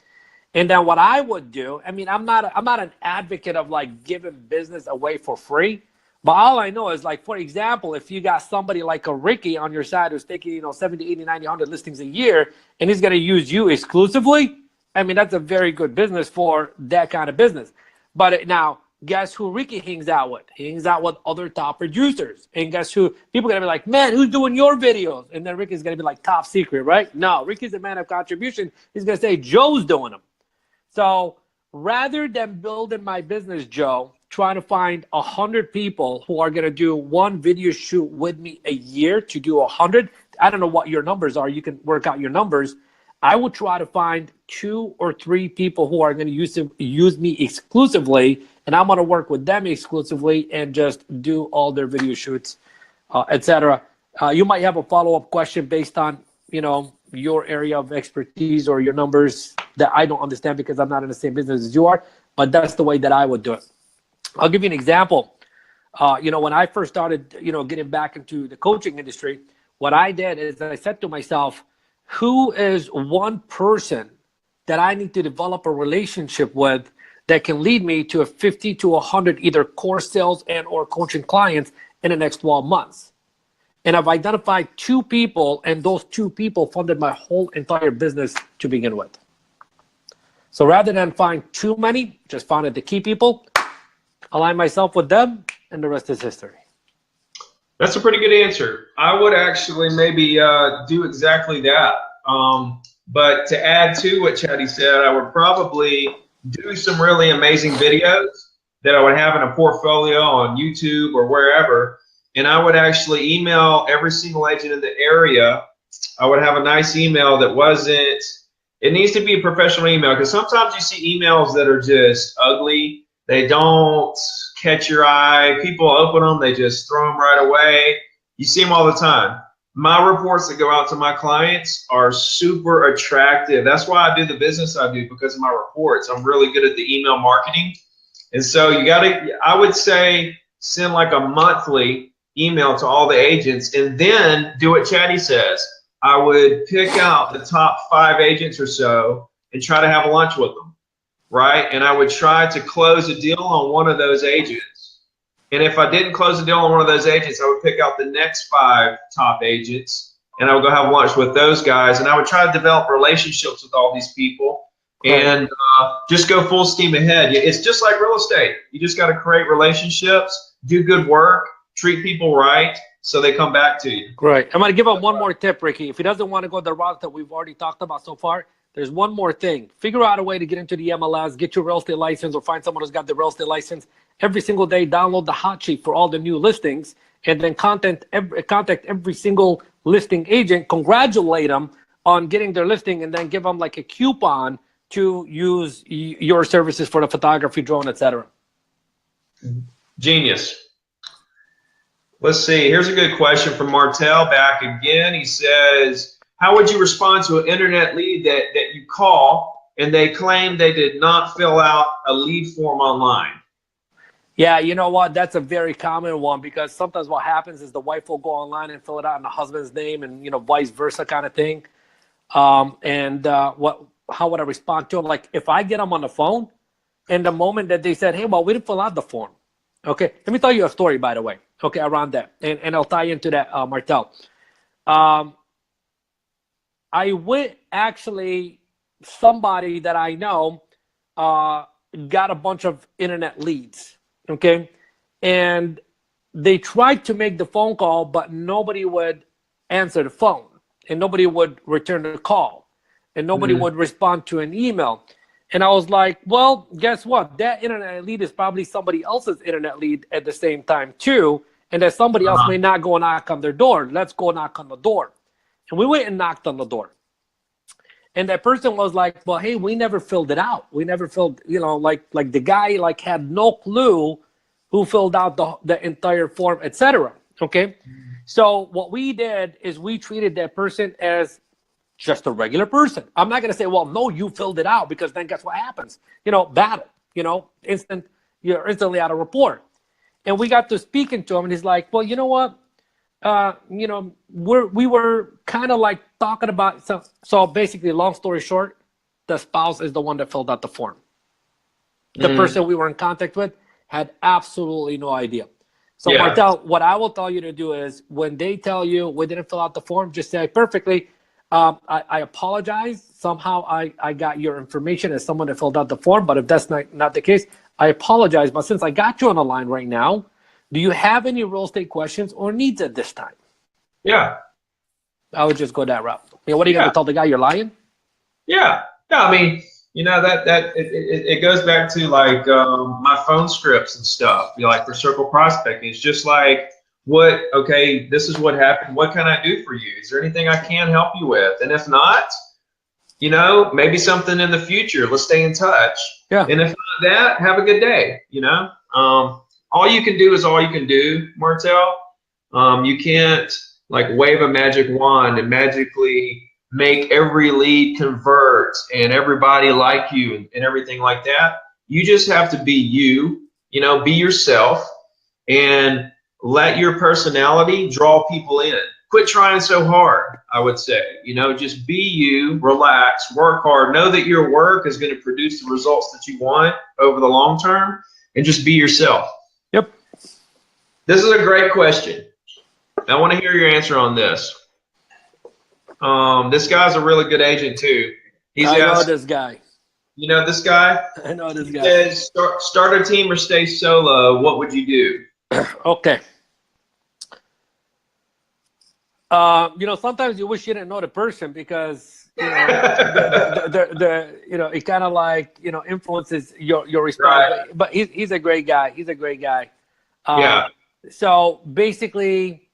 And then what I would do, I mean, I'm not an advocate of like giving business away for free. But all I know is, like, for example, if you got somebody like a Ricky on your side who's taking, you know, 70, 80, 90, 100 listings a year, and he's going to use you exclusively, I mean, that's a very good business for that kind of business. But now, guess who Ricky hangs out with? He hangs out with other top producers. And guess who? People are going to be like, man, who's doing your videos? And then Ricky's going to be like, top secret, right? No, Ricky's a man of contribution. He's going to say, Joe's doing them. So rather than building my business, Joe, trying to find 100 people who are going to do one video shoot with me a year to do 100. I don't know what your numbers are. You can work out your numbers. I will try to find 2 or 3 people who are going to use me exclusively, and I'm going to work with them exclusively and just do all their video shoots, etc. You might have a follow-up question based on, you know, your area of expertise or your numbers that I don't understand because I'm not in the same business as you are, but that's the way that I would do it. I'll give you an example. You know, when I first started, you know, getting back into the coaching industry, what I did is I said to myself, who is one person that I need to develop a relationship with that can lead me to a 50 to 100 either core sales and or coaching clients in the next 12 months? And I've identified 2 people, and those 2 people funded my whole entire business to begin with. So rather than find too many, just found the key people, align myself with them, and the rest is history. That's a pretty good answer. I would actually maybe do exactly that. But to add to what Shadi said, I would probably do some really amazing videos that I would have in a portfolio on YouTube or wherever. And I would actually email every single agent in the area. I would have a nice email that wasn't, it needs to be a professional email, because sometimes you see emails that are just ugly. They don't catch your eye. People open them, they just throw them right away. You see them all the time. My reports that go out to my clients are super attractive. That's why I do the business I do, because of my reports. I'm really good at the email marketing. And so you got to, I would say, send like a monthly email to all the agents, and then do what Shadi says. I would pick out the top 5 agents or so and try to have a lunch with them, right? And I would try to close a deal on one of those agents. And if I didn't close a deal on one of those agents, I would pick out the next 5 top agents, and I would go have lunch with those guys. And I would try to develop relationships with all these people, and just go full steam ahead. It's just like real estate. You just got to create relationships, do good work, treat people right, so they come back to you. Right. I'm going to give him one more tip, Ricky. If he doesn't want to go the route that we've already talked about so far, there's one more thing. Figure out a way to get into the MLS, get your real estate license, or find someone who's got the real estate license. Every single day, download the hot sheet for all the new listings, and then contact every single listing agent, congratulate them on getting their listing, and then give them like a coupon to use your services for the photography, drone, etc. Genius. Let's see. Here's a good question from Martel back again. He says, how would you respond to an internet lead that you call and they claim they did not fill out a lead form online? Yeah, you know what? That's a very common one, because sometimes what happens is the wife will go online and fill it out in the husband's name, and vice versa kind of thing. How would I respond to them? Like, if I get them on the phone, and the moment that they said, hey, well, we didn't fill out the form. Okay, let me tell you a story, by the way. Okay, around that, and I'll tie into that, Martel. I went, actually, somebody that I know got a bunch of internet leads, okay? And they tried to make the phone call, but nobody would answer the phone, and nobody would return the call, and nobody would respond to an email. And I was like, well, guess what? That internet lead is probably somebody else's internet lead at the same time too, and that somebody else may not go knock on their door. Let's go knock on the door. And we went and knocked on the door. And that person was like, well, hey, we never filled it out. We never filled, like the guy had no clue who filled out the entire form, etc. Okay. So what we did is we treated that person as just a regular person. I'm not going to say, well, no, you filled it out, because then guess what happens? Battle, you're instantly out of rapport. And we got to speaking to him, and he's like, well, you know what? We were kind of like talking about, so basically, long story short, the spouse is the one that filled out the form. The person we were in contact with had absolutely no idea. So Martel, what I will tell you to do is, when they tell you we didn't fill out the form, just say, perfectly, I apologize. Somehow I got your information as someone that filled out the form, but if that's not the case, I apologize. But since I got you on the line right now, do you have any real estate questions or needs at this time? Yeah. I would just go that route. What are you going to tell the guy? You're lying? Yeah. No, I mean, it goes back to like my phone scripts and stuff. Like for circle prospecting, it's just like, this is what happened. What can I do for you? Is there anything I can help you with? And if not, maybe something in the future. Let's stay in touch. Yeah. And if not that, have a good day. All you can do is all you can do, Martel. You can't like wave a magic wand and magically make every lead convert and everybody like you and everything like that. You just have to be you, be yourself, and let your personality draw people in. Quit trying so hard, I would say. Just be you, relax, work hard. Know that your work is going to produce the results that you want over the long term, and just be yourself. Yep. This is a great question. I want to hear your answer on this. This guy's a really good agent too. I know this guy. You know this guy? I know this guy. He says, start a team or stay solo. What would you do? Okay. You know, sometimes you wish you didn't know the person because, you know, you know, it kind of like, you know, influences your response. Right. But he's a great guy. He's a great guy. Yeah. So basically,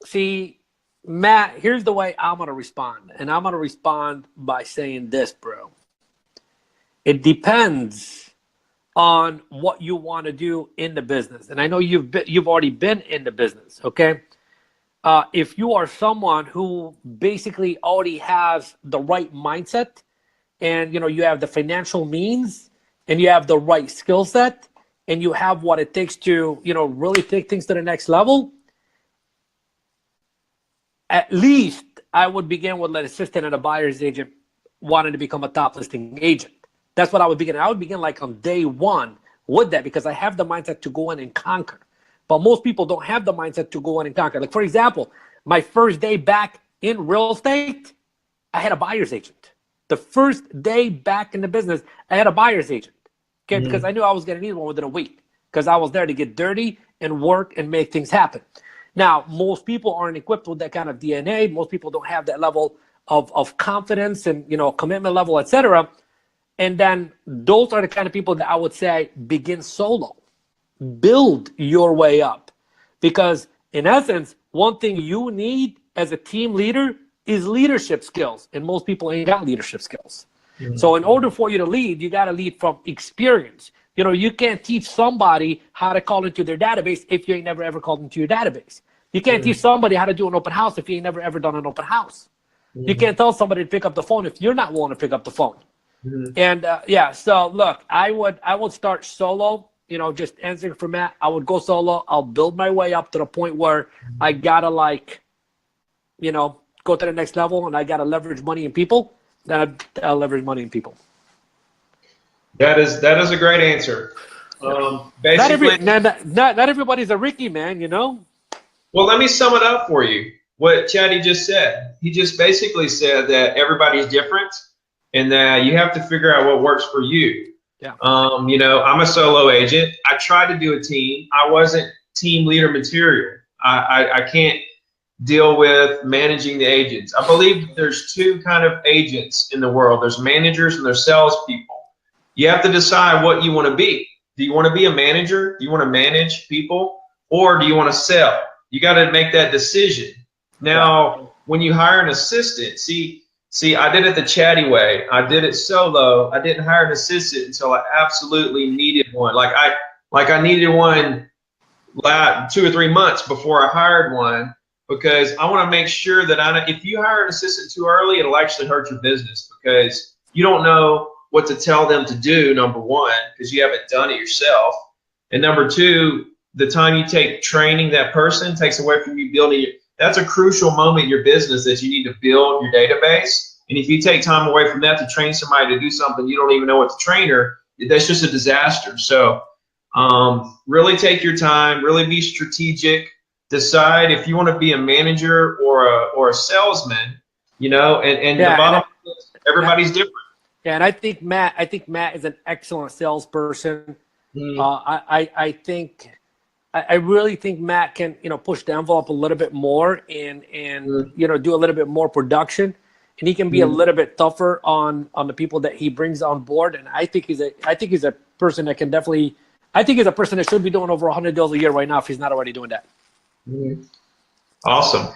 see, Matt, here's the way I'm going to respond. And I'm going to respond by saying this, bro. It depends on what you want to do in the business. And I know you've already been in the business, okay? If you are someone who basically already has the right mindset and, you know, you have the financial means and you have the right skill set and you have what it takes to, you know, really take things to the next level, at least I would begin with an assistant and a buyer's agent wanting to become a top listing agent. That's what I would begin. I would begin like on day one with that because I have the mindset to go in and conquer. But most people don't have the mindset to go in and conquer. Like, for example, my first day back in real estate, I had a buyer's agent. The first day back in the business, I had a buyer's agent. Okay, because I knew I was going to need one within a week because I was there to get dirty and work and make things happen. Now, most people aren't equipped with that kind of DNA. Most people don't have that level of confidence and, you know, commitment level, etc. And then those are the kind of people that I would say begin solo. Build your way up. Because in essence, one thing you need as a team leader is leadership skills. And most people ain't got leadership skills. So in order for you to lead, you got to lead from experience. You know, you can't teach somebody how to call into their database if you ain't never ever called into your database. You can't teach somebody how to do an open house if you ain't never ever done an open house. You can't tell somebody to pick up the phone if you're not willing to pick up the phone. And yeah, so look, I would start solo, you know, just answering for Matt. I would go solo. I'll build my way up to the point where I gotta, like, you know, go to the next level and I gotta leverage money in people. Then I'll leverage money in people. That is a great answer. Basically, Not everybody's a Ricky, man, you know? well, let me sum it up for you. What Shadi just said. He just basically said that everybody's different and that you have to figure out what works for you. Yeah. You know, I'm a solo agent. I tried to do a team. I wasn't team leader material. I can't deal with managing the agents. I believe there's two kind of agents in the world. There's managers and there's salespeople. You have to decide what you want to be. Do you want to be a manager? Do you want to manage people? Or do you want to sell? You got to make that decision. Now, when you hire an assistant, see, I did it the chatty way. I did it solo. I didn't hire an assistant until I absolutely needed one. Like I needed one 2 or 3 months before I hired one because I want to make sure that if you hire an assistant too early, it'll actually hurt your business because you don't know what to tell them to do, number one, because you haven't done it yourself. And number two, the time you take training that person takes away from you building it. That's a crucial moment in your business that you need to build your database. And if you take time away from that to train somebody to do something you don't even know what to train her, that's just a disaster. So really take your time, really be strategic, decide if you want to be a manager or a salesman, you know, and the bottom line is everybody's different. Yeah, and I think Matt is an excellent salesperson. I really think Matt can, you know, push the envelope a little bit more and you know, do a little bit more production, and he can be a little bit tougher on the people that he brings on board. And I think he's a person that can definitely. I think he's a person that should be doing over 100 deals a year right now if he's not already doing that. Awesome.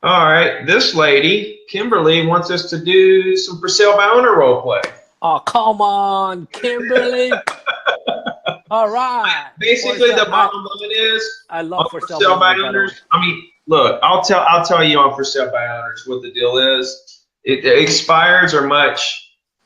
All right, this lady, Kimberly, wants us to do some for sale by owner role play. Oh, come on, Kimberly. All right. Basically, the bottom line is I love for sale by owners. I mean, look, I'll tell you on for sale by owners what the deal is. The expireds are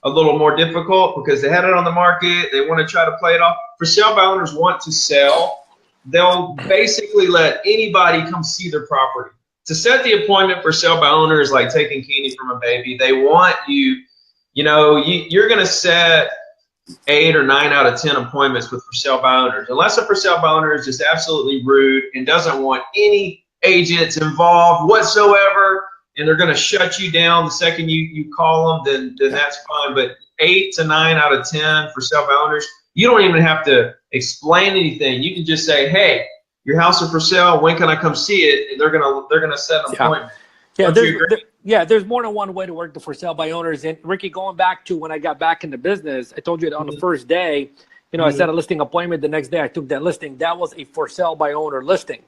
a little more difficult because they had it on the market. They want to try to play it off. For sale by owners want to sell. They'll basically let anybody come see their property. To set the appointment for sale by owner is like taking candy from a baby. They want you, you know, you're going to set 8 or 9 out of 10 appointments with for sale by owners. Unless a for sale by owner is just absolutely rude and doesn't want any agents involved whatsoever, and they're going to shut you down the second you call them, then that's fine. But 8 to 9 out of 10 for sale by owners, you don't even have to explain anything. You can just say, hey, your house is for sale. When can I come see it? And they're gonna set an appointment. Yeah, there's more than one way to work the for sale by owners. And Ricky, going back to when I got back into business, I told you that on the first day, I set a listing appointment. The next day I took that listing. That was a for sale by owner listing.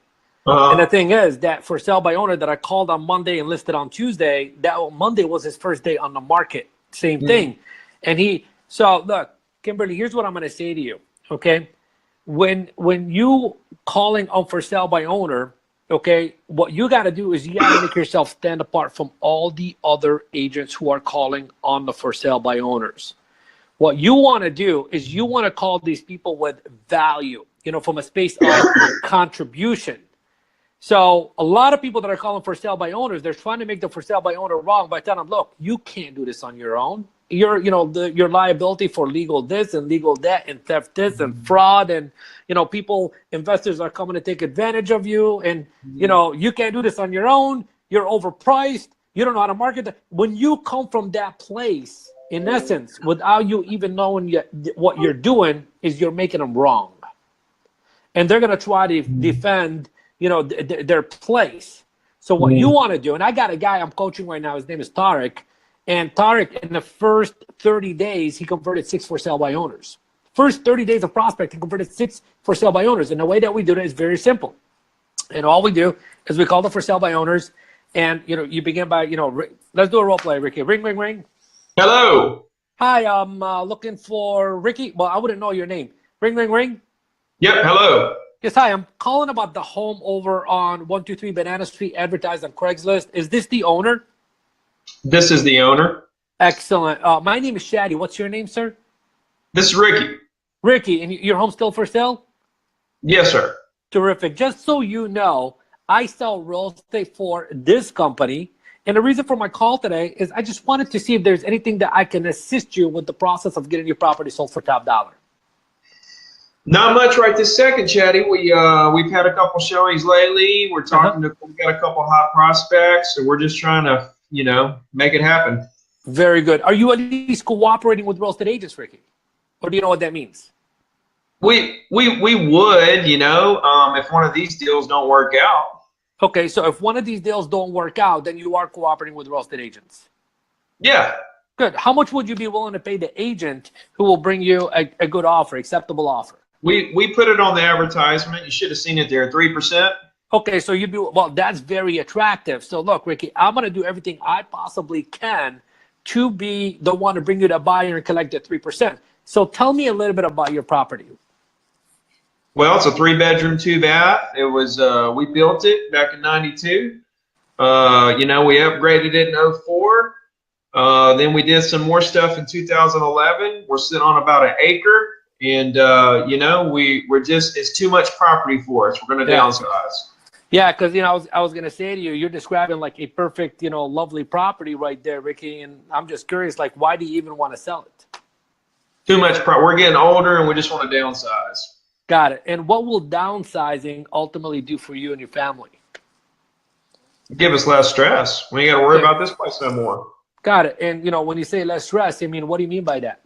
And the thing is that for sale by owner that I called on Monday and listed on Tuesday, that Monday was his first day on the market. Same thing. And so look, Kimberly, here's what I'm going to say to you. Okay. When you calling on for sale by owner, okay, what you got to do is you got to make yourself stand apart from all the other agents who are calling on the for sale by owners. What you want to do is you want to call these people with value, from a space of contribution. So a lot of people that are calling for sale by owners, they're trying to make the for sale by owner wrong by telling them, look, you can't do this on your own. Your liability for legal this and legal that and theft this and fraud and, investors are coming to take advantage of you. And, you can't do this on your own. You're overpriced. You don't know how to market that. When you come from that place, in essence, without you even knowing what you're doing, is you're making them wrong. And they're going to try to defend their place. So what you want to do, and I got a guy I'm coaching right now, his name is Tariq, and Tariq, in the first 30 days, he converted 6 for sale by owners. First 30 days of prospect, he converted 6 for sale by owners. And the way that we do it is very simple. And all we do is we call the for sale by owners, and you begin by, let's do a role play, Ricky. Ring, ring, ring. Hello. Hi, I'm looking for Ricky. Well, I wouldn't know your name. Ring, ring, ring. Yep, hello. Yes, hi. I'm calling about the home over on 123 Banana Street, advertised on Craigslist. Is this the owner? This is the owner. Excellent. My name is Shadi. What's your name, sir? This is Ricky. Ricky, and your home still for sale? Yes, sir. Terrific. Just so you know, I sell real estate for this company. And the reason for my call today is I just wanted to see if there's anything that I can assist you with the process of getting your property sold for top dollar. Not much right this second, Shadi. We've had a couple showings lately. We're talking we got a couple hot prospects, so we're just trying to, make it happen. Very good. Are you at least cooperating with real estate agents, Ricky? Or do you know what that means? We would, if one of these deals don't work out. Okay, so if one of these deals don't work out, then you are cooperating with real estate agents. Yeah. Good. How much would you be willing to pay the agent who will bring you a good offer, acceptable offer? We put it on the advertisement. You should have seen it there, 3%. Okay, so you'd be, well, that's very attractive. So look, Ricky, I'm going to do everything I possibly can to be the one to bring you the buyer and collect the 3%. So tell me a little bit about your property. Well, it's a 3-bedroom, 2-bath. It was, we built it back in '92. We upgraded it in '04. Then we did some more stuff in 2011. We're sitting on about an acre. And, we're just, it's too much property for us. We're going to downsize. Yeah, because, I was going to say to you, you're describing like a perfect, lovely property right there, Ricky. And I'm just curious, like, why do you even want to sell it? Too much we're getting older and we just want to downsize. Got it. And what will downsizing ultimately do for you and your family? Give us less stress. We ain't got to worry about this place no more. Got it. And, when you say less stress, what do you mean by that?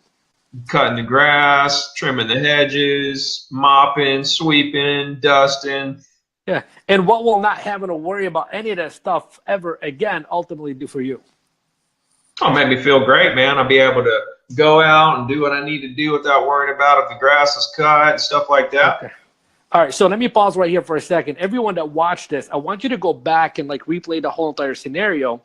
Cutting the grass, trimming the hedges, mopping, sweeping, dusting. Yeah. And what will not having to worry about any of that stuff ever again ultimately do for you? Oh, make me feel great, man. I'll be able to go out and do what I need to do without worrying about if the grass is cut and stuff like that. Okay. All right. So let me pause right here for a second. Everyone that watched this, I want you to go back and replay the whole entire scenario.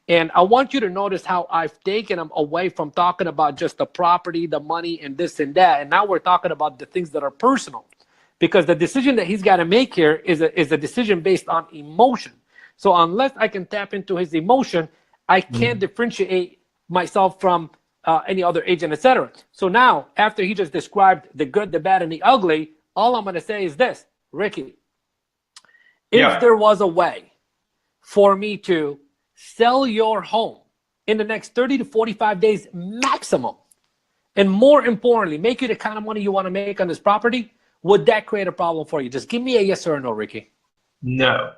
And I want you to notice how I've taken them away from talking about just the property, the money, and this and that. And now we're talking about the things that are personal. Because the decision that he's got to make here is a decision based on emotion. So unless I can tap into his emotion, I can't differentiate myself from any other agent, etc. So now, after he just described the good, the bad, and the ugly, all I'm going to say is this, Ricky, if there was a way for me to sell your home in the next 30 to 45 days maximum, and more importantly, make you the kind of money you want to make on this property, would that create a problem for you? Just give me a yes or a no, Ricky. No.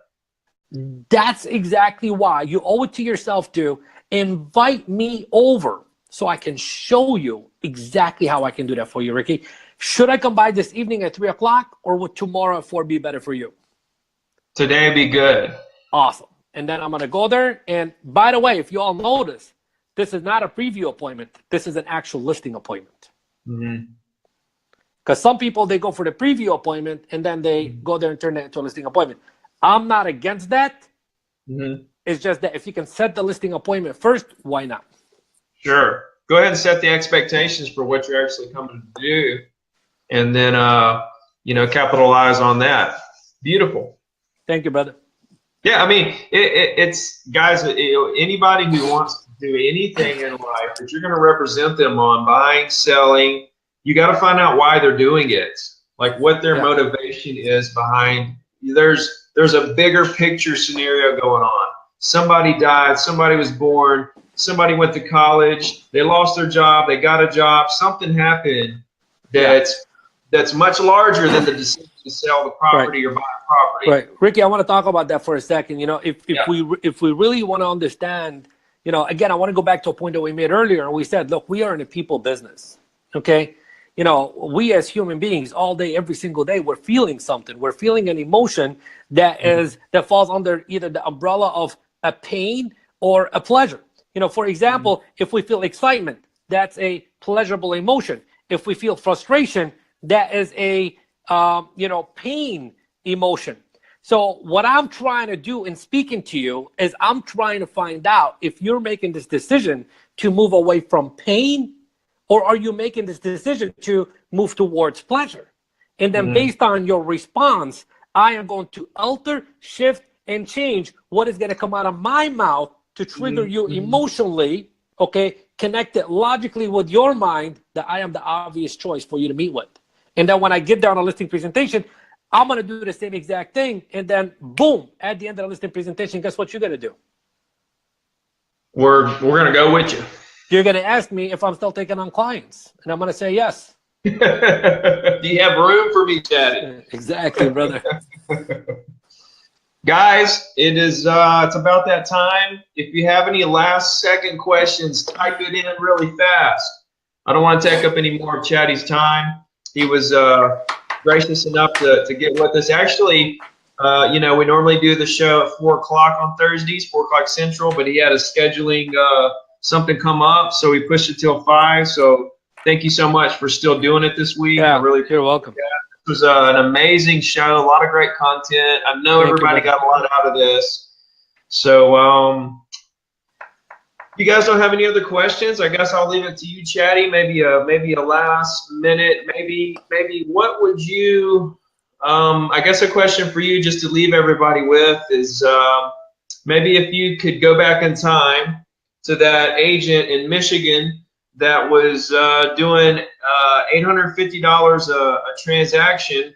That's exactly why you owe it to yourself to invite me over so I can show you exactly how I can do that for you, Ricky. Should I come by this evening at 3 o'clock, or would tomorrow at 4 be better for you? Today be good. Awesome. And then I'm going to go there. And by the way, if you all notice, this is not a preview appointment. This is an actual listing appointment. Because some people, they go for the preview appointment and then they go there and turn it into a listing appointment. I'm not against that. It's just that if you can set the listing appointment first, why not? Sure. Go ahead and set the expectations for what you're actually coming to do, and then you know, capitalize on that. Beautiful. Thank you, brother. Yeah, I mean, it's guys. Anybody who wants to do anything in life that you're going to represent them on buying, selling, you got to find out why they're doing it, like what their motivation is behind. There's a bigger picture scenario going on. Somebody died, somebody was born, somebody went to college, they lost their job, they got a job, something happened that's much larger than the decision to sell the property or buy a property. Right, Ricky, I want to talk about that for a second. You know, if we really want to understand, you know, again, I want to go back to a point that we made earlier, and we said, look, we are in a people business, okay? You know, we as human beings, all day, every single day, we're feeling something. We're feeling an emotion that falls under either the umbrella of a pain or a pleasure. You know, for example, if we feel excitement, that's a pleasurable emotion. If we feel frustration, that is a pain emotion. So what I'm trying to do in speaking to you is I'm trying to find out if you're making this decision to move away from pain, or are you making this decision to move towards pleasure? And then based on your response, I am going to alter, shift, and change what is going to come out of my mouth to trigger you emotionally, okay, connect it logically with your mind that I am the obvious choice for you to meet with. And then when I get down a listing presentation, I'm going to do the same exact thing. And then boom, at the end of the listing presentation, guess what you're going to do? We're going to go with you. You're going to ask me if I'm still taking on clients. And I'm going to say yes. Do you have room for me, Shadi? Exactly, brother. Guys, it's about that time. If you have any last second questions, type it in really fast. I don't want to take up any more of Shadi's time. He was gracious enough to get with us. Actually, you know, we normally do the show at 4 o'clock on Thursdays, 4 o'clock Central, but he had a scheduling something come up, so we pushed it till 5. So thank you so much for still doing it this week. Yeah, I really you're welcome. It was an amazing show, a lot of great content. I know everybody got a lot out of this. So you guys don't have any other questions? I guess I'll leave it to you, Shadi. Maybe a last minute. Maybe what would you? I guess a question for you, just to leave everybody with, is maybe if you could go back in time to that agent in Michigan that was doing $850 a transaction.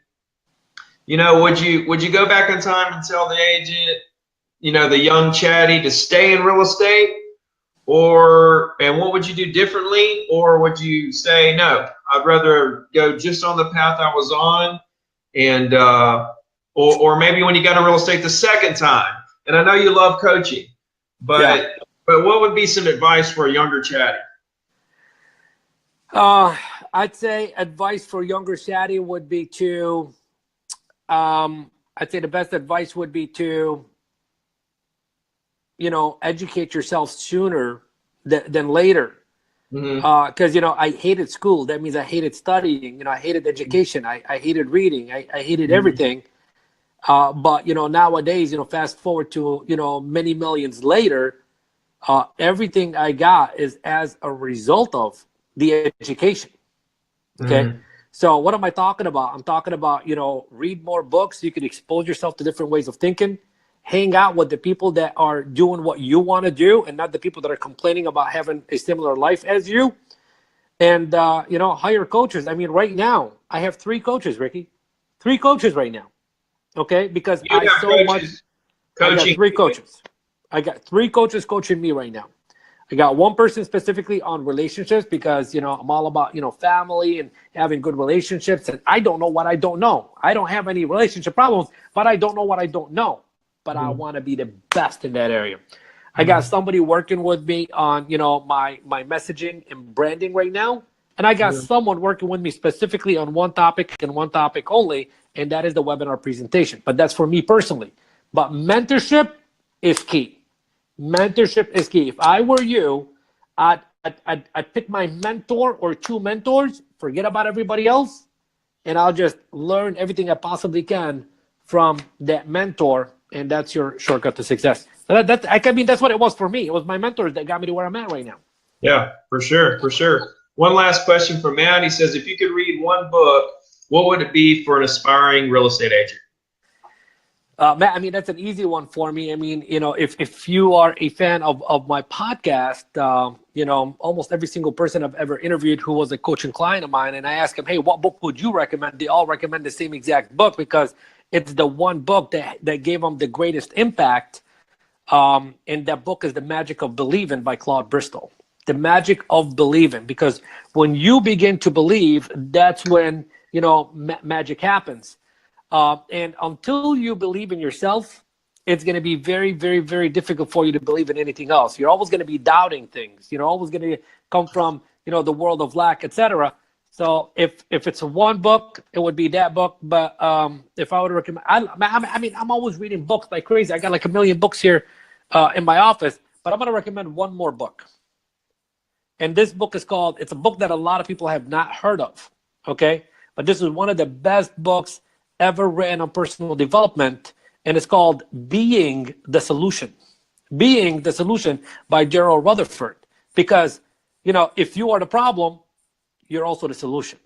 You know, would you go back in time and tell the agent, you know, the young Shadi, to stay in real estate, and what would you do differently? Or would you say, no, I'd rather go just on the path I was on, and or maybe when you got in real estate the second time? And I know you love coaching, but what would be some advice for a younger Shadi? I'd say advice for younger Shadi would be to, I'd say the best advice would be to, you know, educate yourself sooner than later. Because, you know, I hated school. That means I hated studying. You know, I hated education. I hated reading. I hated everything. But, you know, nowadays, you know, fast forward to, you know, many millions later, everything I got is as a result of the education. Okay. So what am I talking about? I'm talking about, you know, read more books. You can expose yourself to different ways of thinking. Hang out with the people that are doing what you want to do, and not the people that are complaining about having a similar life as you. And, you know, hire coaches. I mean, right now, I have 3 coaches, Ricky. 3 coaches right now. Okay. Because I got 3 coaches. I got 3 coaches coaching me right now. I got 1 person specifically on relationships, because, you know, I'm all about, you know, family and having good relationships. And I don't know what I don't know. I don't have any relationship problems, but I don't know what I don't know. But I want to be the best in that area. I got somebody working with me on, you know, my messaging and branding right now. And I got someone working with me specifically on one topic and one topic only, and that is the webinar presentation. But that's for me personally. But mentorship is key. Mentorship is key. If I were you, I'd pick my mentor or two mentors, forget about everybody else, and I'll just learn everything I possibly can from that mentor, and that's your shortcut to success. I mean, that's what it was for me. It was my mentors that got me to where I'm at right now. Yeah, for sure, for sure. One last question from Matt. He says, if you could read one book, what would it be for an aspiring real estate agent? Matt, I mean, that's an easy one for me. I mean, you know, if you are a fan of my podcast, you know, almost every single person I've ever interviewed who was a coaching client of mine, and I ask them, hey, what book would you recommend? They all recommend the same exact book because it's the one book that gave them the greatest impact. And that book is The Magic of Believing by Claude Bristol. The Magic of Believing, because when you begin to believe, that's when, you know, magic happens. And until you believe in yourself, it's going to be very, very, very difficult for you to believe in anything else. You're always going to be doubting things. You're always going to come from, you know, the world of lack, etc. So if it's one book, it would be that book. But if I would recommend, I mean, I'm always reading books like crazy. I got like 1 million books here in my office, but I'm going to recommend one more book. And this book is called, it's a book that a lot of people have not heard of, okay? But this is one of the best books ever written on personal development, and it's called Being the Solution. Being the Solution by Gerald Rutherford. Because, you know, if you are the problem, you're also the solution.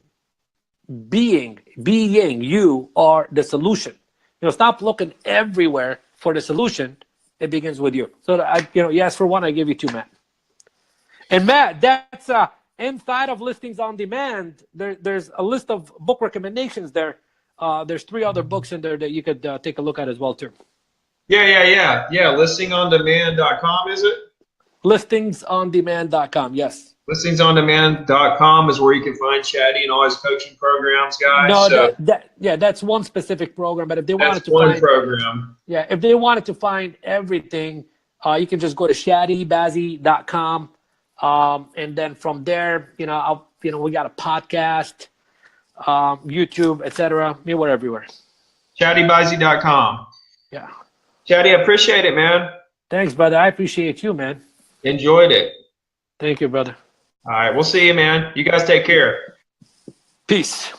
Being, you are the solution. You know, stop looking everywhere for the solution. It begins with you. So, you know, you ask for one, I give you two, Matt. And Matt, that's inside of Listings on Demand. There's a list of book recommendations there. There's 3 other books in there that you could take a look at as well, too. Yeah. Listingondemand.com, is it? Listingsondemand.com, yes. Listingsondemand.com is where you can find Shadi and all his coaching programs, guys. No, so that's one specific program. But if they wanted to find program. Yeah, if they wanted to find everything, you can just go to shadibazzi.com, and then from there, you know, we got a podcast, YouTube, etc. I mean, we're everywhere. ShadiBazzi.com. Yeah. Shadi, I appreciate it, man. Thanks, brother. I appreciate you, man. Enjoyed it. Thank you, brother. All right, we'll see you, man. You guys take care. Peace.